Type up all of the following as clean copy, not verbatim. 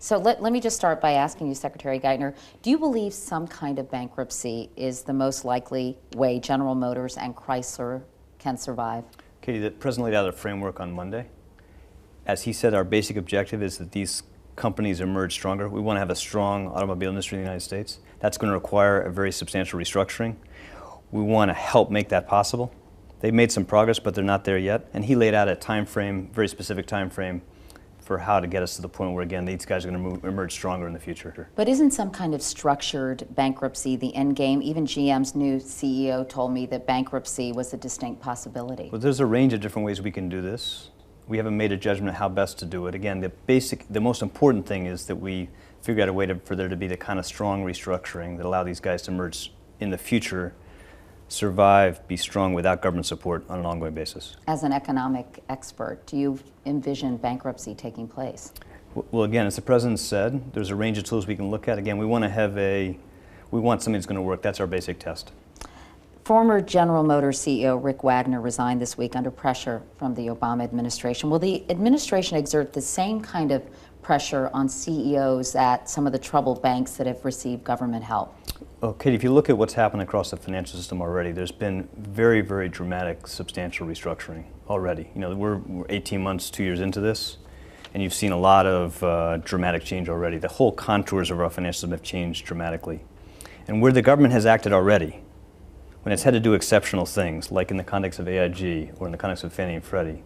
So let me just start by asking you, Secretary Geithner, do you believe some kind of bankruptcy is the most likely way General Motors and Chrysler can survive? Katie, the President laid out a framework on Monday. As he said, our basic objective is that these companies emerge stronger. We want to have a strong automobile industry in the United States. That's going to require a very substantial restructuring. We want to help make that possible. They've made some progress, but they're not there yet. And he laid out a time frame, very specific time frame, for how to get us to the point where, again, these guys are going to emerge stronger in the future. But isn't some kind of structured bankruptcy the end game? Even GM's new CEO told me that bankruptcy was a distinct possibility. Well, there's a range of different ways we can do this. We haven't made a judgment of how best to do it. Again, the most important thing is that we figure out a way for there to be the kind of strong restructuring that allow these guys to emerge in the future, survive, be strong without government support on an ongoing basis. As an economic expert, do you envision bankruptcy taking place? Well, again, as the President said, there's a range of tools we can look at. Again, we want something that's going to work. That's our basic test. Former General Motors CEO Rick Wagner resigned this week under pressure from the Obama administration. Will the administration exert the same kind of pressure on CEOs at some of the troubled banks that have received government help? Well, Katie, if you look at what's happened across the financial system already, there's been very, very dramatic, substantial restructuring already. You know, we're 18 months, 2 years into this, and you've seen a lot of dramatic change already. The whole contours of our financial system have changed dramatically. And where the government has acted already, when it's had to do exceptional things, like in the context of AIG or in the context of Fannie and Freddie,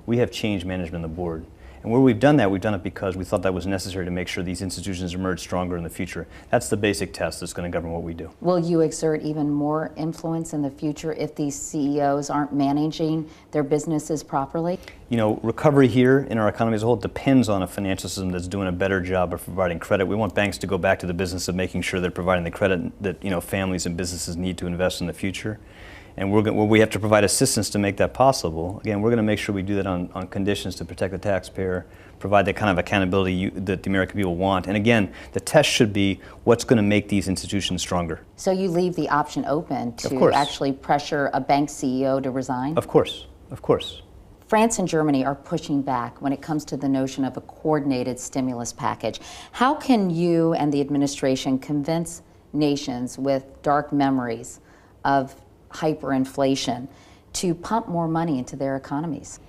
we have changed management on the board. And where we've done it because we thought that was necessary to make sure these institutions emerge stronger in the future. That's the basic test that's going to govern what we do. Will you exert even more influence in the future if these CEOs aren't managing their businesses properly? You know, recovery here in our economy as a whole depends on a financial system that's doing a better job of providing credit. We want banks to go back to the business of making sure they're providing the credit that, you know, families and businesses need to invest in the future. And we have to provide assistance to make that possible. Again, we're going to make sure we do that on conditions to protect the taxpayer, provide the kind of accountability that the American people want. And again, the test should be what's going to make these institutions stronger. So you leave the option open to actually pressure a bank CEO to resign? Of course, of course. France and Germany are pushing back when it comes to the notion of a coordinated stimulus package. How can you and the administration convince nations with dark memories of hyperinflation to pump more money into their economies?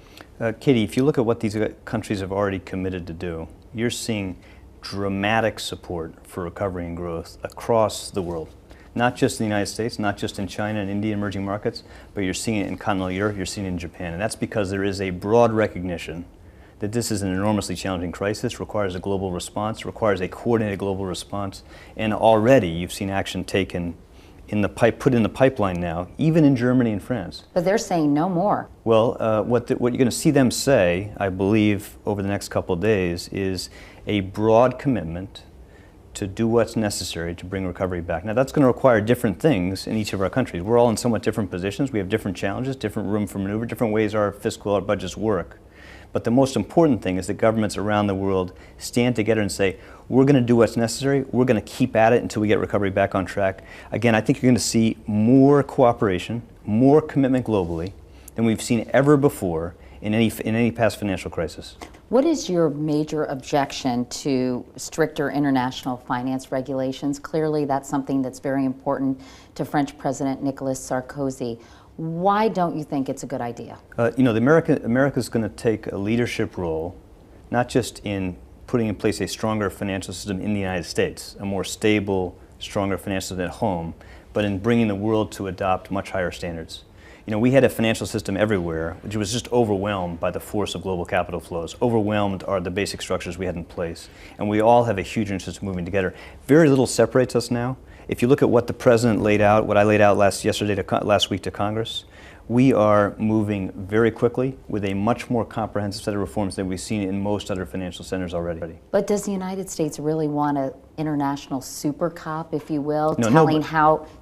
Katie, if you look at what these countries have already committed to do, you're seeing dramatic support for recovery and growth across the world. Not just in the United States, not just in China and India, emerging markets, but you're seeing it in continental Europe, you're seeing it in Japan. And that's because there is a broad recognition that this is an enormously challenging crisis, requires a global response, requires a coordinated global response. And already you've seen action taken put in the pipeline now, even in Germany and France. But they're saying no more. Well, what you're going to see them say, I believe, over the next couple of days, is a broad commitment to do what's necessary to bring recovery back. Now, that's going to require different things in each of our countries. We're all in somewhat different positions. We have different challenges, different room for maneuver, different ways our budgets work. But the most important thing is that governments around the world stand together and say, we're going to do what's necessary, we're going to keep at it until we get recovery back on track. Again, I think you're going to see more cooperation, more commitment globally than we've seen ever before in any past financial crisis. What is your major objection to stricter international finance regulations? Clearly, that's something that's very important to French President Nicolas Sarkozy. Why don't you think it's a good idea? You know, America's going to take a leadership role, not just in putting in place a stronger financial system in the United States, a more stable, stronger financial system at home, but in bringing the world to adopt much higher standards. You know, we had a financial system everywhere which was just overwhelmed by the force of global capital flows. Overwhelmed are the basic structures we had in place. And we all have a huge interest in moving together. Very little separates us now. If you look at what the President laid out, what I laid out last week to Congress, we are moving very quickly with a much more comprehensive set of reforms than we've seen in most other financial centers already. But does the United States really want an international Supercop, if you will, no,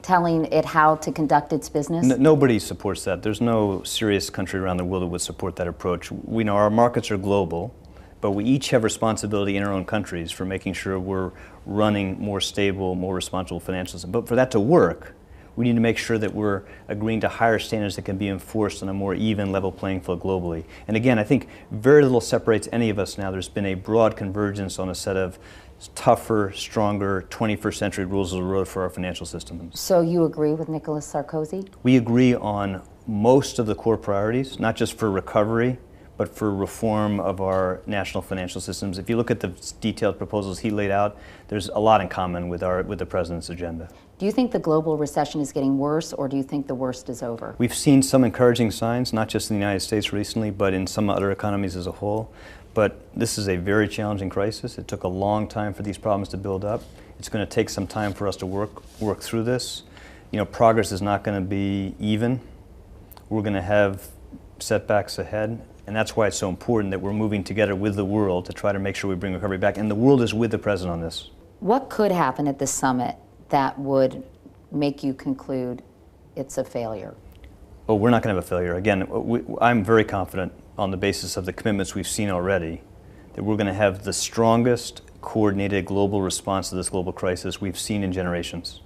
telling it how to conduct its business? Nobody supports that. There's no serious country around the world that would support that approach. We know our markets are global, but we each have responsibility in our own countries for making sure we're running more stable, more responsible financial system. But for that to work, We need to make sure that we're agreeing to higher standards that can be enforced on a more even, level playing field globally. And again, I think very little separates any of us now. There's been a broad convergence on a set of tougher, stronger 21st century rules of the road for our financial system. So you agree with Nicolas Sarkozy? We agree on most of the core priorities, not just for recovery, but for reform of our national financial systems. If you look at the detailed proposals he laid out, there's a lot in common with the president's agenda. Do you think the global recession is getting worse, or do you think the worst is over? We've seen some encouraging signs, not just in the United States recently, but in some other economies as a whole. But this is a very challenging crisis. It took a long time for these problems to build up. It's going to take some time for us to work through this. You know, progress is not going to be even. We're going to have setbacks ahead. And that's why it's so important that we're moving together with the world to try to make sure we bring recovery back. And the world is with the president on this. What could happen at this summit that would make you conclude it's a failure? Oh, we're not going to have a failure. Again, I'm very confident on the basis of the commitments we've seen already that we're going to have the strongest coordinated global response to this global crisis we've seen in generations.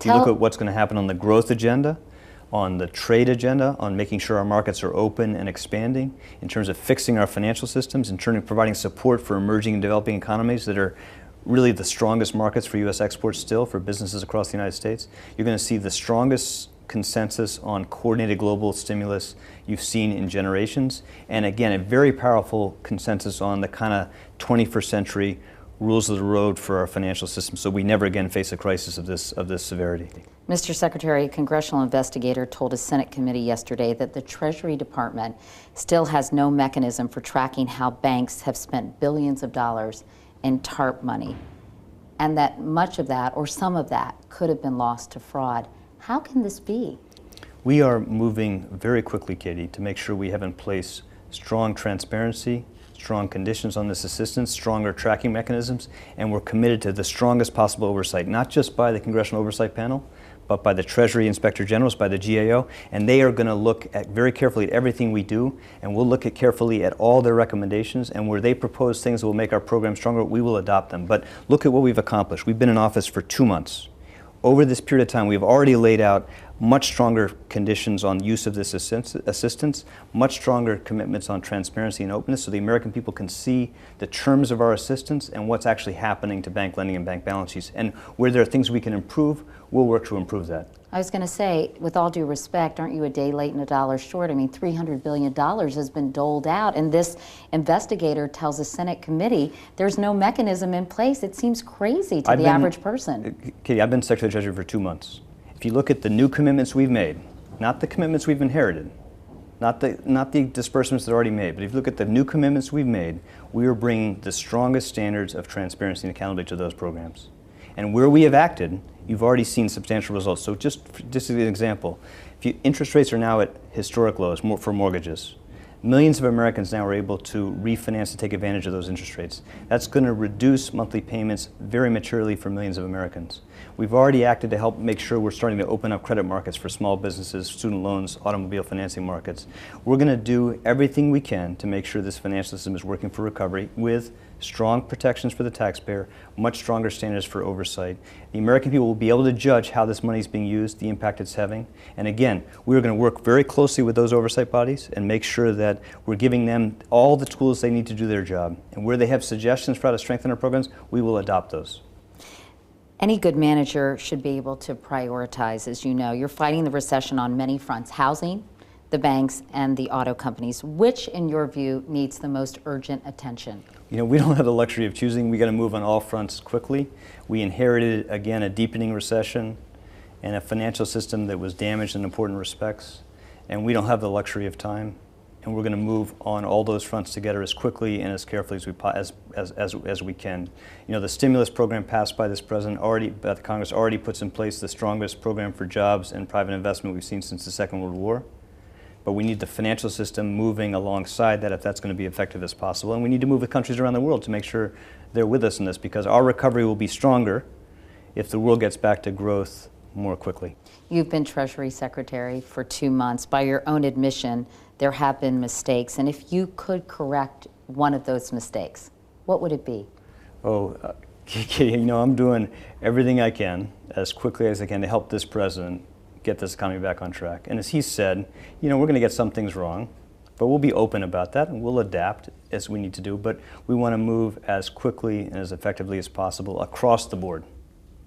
If you look at what's going to happen on the growth agenda, on the trade agenda, on making sure our markets are open and expanding, in terms of fixing our financial systems, in terms of providing support for emerging and developing economies that are really the strongest markets for U.S. exports still for businesses across the United States. You're going to see the strongest consensus on coordinated global stimulus you've seen in generations. And again, a very powerful consensus on the kind of 21st century rules of the road for our financial system so we never again face a crisis of this severity. Mr. Secretary, a congressional investigator told a Senate committee yesterday that the Treasury Department still has no mechanism for tracking how banks have spent billions of dollars in TARP money, and that much of that, or some of that, could have been lost to fraud. How can this be? We are moving very quickly, Katie, to make sure we have in place strong transparency, strong conditions on this assistance, stronger tracking mechanisms, and we're committed to the strongest possible oversight, not just by the Congressional Oversight Panel, but by the Treasury Inspector Generals, by the GAO, and they are going to look very carefully at everything we do, and we'll look carefully at all their recommendations, and where they propose things that will make our program stronger, we will adopt them. But look at what we've accomplished. We've been in office for 2 months. Over this period of time, we've already laid out much stronger conditions on use of this assistance, much stronger commitments on transparency and openness so the American people can see the terms of our assistance and what's actually happening to bank lending and bank balance sheets. And where there are things we can improve, we'll work to improve that. I was going to say, with all due respect, aren't you a day late and a dollar short? I mean, $300 billion has been doled out, and this investigator tells a Senate committee there's no mechanism in place. It seems crazy to the average person. Katie, I've been Secretary of the Treasury for 2 months. If you look at the new commitments we've made, not the commitments we've inherited, not the disbursements that are already made, but if you look at the new commitments we've made, we are bringing the strongest standards of transparency and accountability to those programs. And where we have acted, you've already seen substantial results. So just as an example, interest rates are now at historic lows for mortgages. Millions of Americans now are able to refinance and take advantage of those interest rates. That's going to reduce monthly payments very materially for millions of Americans. We've already acted to help make sure we're starting to open up credit markets for small businesses, student loans, automobile financing markets. We're going to do everything we can to make sure this financial system is working for recovery with strong protections for the taxpayer, much stronger standards for oversight. The American people will be able to judge how this money is being used, the impact it's having. And again, we're going to work very closely with those oversight bodies and make sure that we're giving them all the tools they need to do their job. And where they have suggestions for how to strengthen our programs, we will adopt those. Any good manager should be able to prioritize, as you know. You're fighting the recession on many fronts: housing, the banks, and the auto companies. Which, in your view, needs the most urgent attention? You know, we don't have the luxury of choosing. We got to move on all fronts quickly. We inherited, again, a deepening recession and a financial system that was damaged in important respects. And we don't have the luxury of time. And we're going to move on all those fronts together as quickly and as carefully as we can. You know, the stimulus program passed by this president by the Congress already puts in place the strongest program for jobs and private investment we've seen since the Second World War. But we need the financial system moving alongside that if that's going to be effective as possible. And we need to move with countries around the world to make sure they're with us in this, because our recovery will be stronger if the world gets back to growth more quickly. You've been Treasury Secretary for 2 months. By your own admission, there have been mistakes. And if you could correct one of those mistakes, what would it be? You know, I'm doing everything I can as quickly as I can to help this president get this economy back on track. And as he said, we're going to get some things wrong, but we'll be open about that and we'll adapt as we need to do. But we want to move as quickly and as effectively as possible across the board,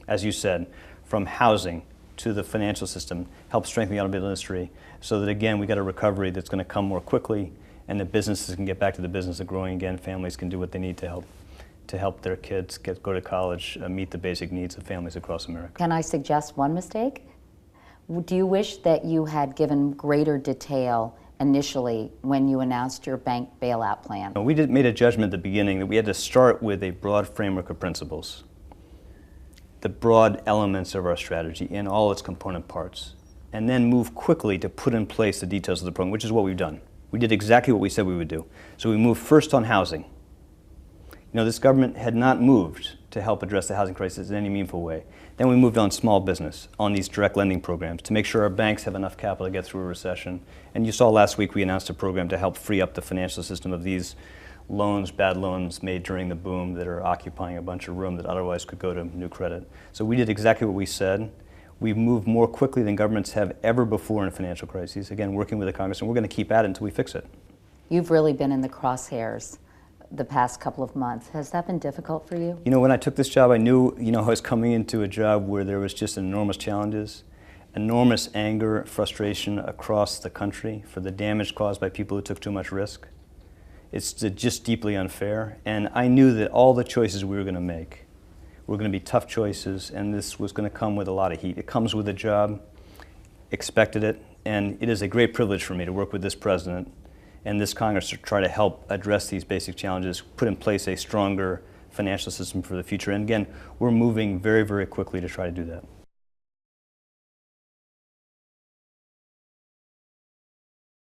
as you said, from housing to the financial system, help strengthen the automobile industry so that, again, we got a recovery that's going to come more quickly and the businesses can get back to the business of growing again. Families can do what they need to help their kids go to college, meet the basic needs of families across America. Can I suggest one mistake? Do you wish that you had given greater detail initially when you announced your bank bailout plan? We made a judgment at the beginning that we had to start with a broad framework of principles, the broad elements of our strategy in all its component parts, and then move quickly to put in place the details of the program, which is what we've done. We did exactly what we said we would do. So we moved first on housing. This government had not moved to help address the housing crisis in any meaningful way. Then we moved on small business, on these direct lending programs to make sure our banks have enough capital to get through a recession. And you saw last week we announced a program to help free up the financial system of these loans, bad loans made during the boom that are occupying a bunch of room that otherwise could go to new credit. So we did exactly what we said. We've moved more quickly than governments have ever before in financial crises. Again, working with the Congress, and we're going to keep at it until we fix it. You've really been in the crosshairs the past couple of months. Has that been difficult for you? When I took this job, I knew, I was coming into a job where there was just enormous challenges, enormous anger, frustration across the country for the damage caused by people who took too much risk. It's just deeply unfair, and I knew that all the choices we were going to make were going to be tough choices, and this was going to come with a lot of heat. It comes with a job, expected it, and it is a great privilege for me to work with this president and this Congress to try to help address these basic challenges, put in place a stronger financial system for the future. And again, we're moving very, very quickly to try to do that.